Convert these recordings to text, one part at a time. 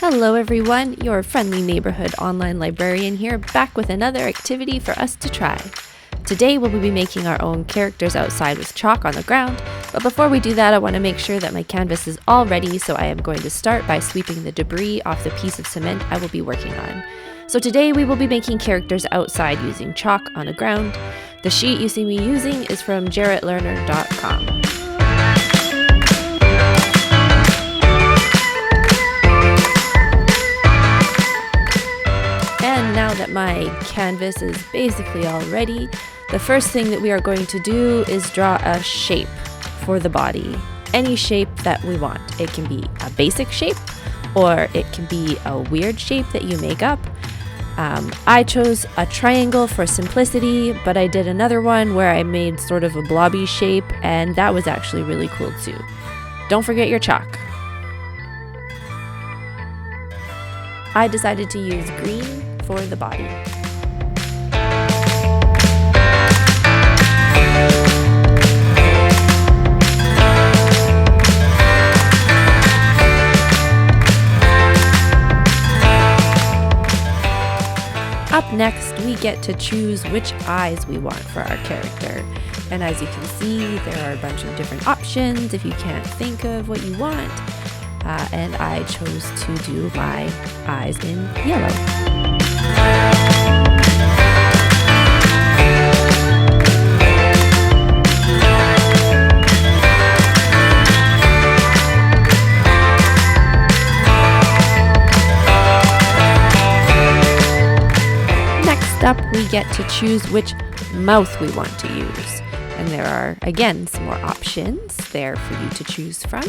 Hello everyone, your friendly neighborhood online librarian here, back with another activity for us to try. Today we'll be making our own characters outside with chalk on the ground, but before we do that I want to make sure that my canvas is all ready, so I am going to start by sweeping the debris off the piece of cement I will be working on. So today we will be making characters outside using chalk on the ground. The sheet you see me using is from jarrettlearner.com. And now that my canvas is basically all ready, the first thing that we are going to do is draw a shape for the body. Any shape that we want. It can be a basic shape, or it can be a weird shape that you make up. I chose a triangle for simplicity, but I did another one where I made sort of a blobby shape, and that was actually really cool too. Don't forget your chalk. I decided to use green for the body. Up next, we get to choose which eyes we want for our character. And as you can see, there are a bunch of different options if you can't think of what you want. And I chose to do my eyes in yellow. Next up, we get to choose which mouth we want to use. And there are, again, some more options there for you to choose from.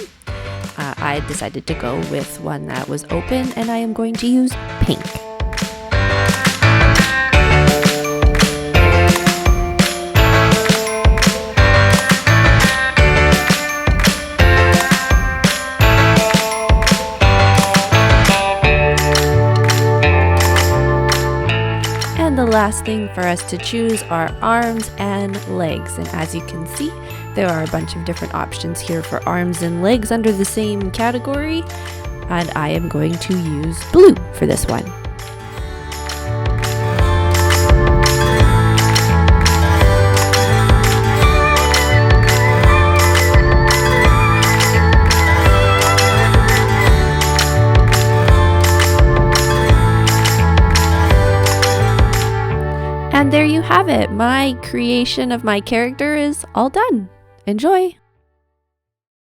I decided to go with one that was open, and I am going to use pink. And the last thing for us to choose are arms and legs. And as you can see, there are a bunch of different options here for arms and legs under the same category. And I am going to use blue for this one. And there you have it. My creation of my character is all done. Enjoy!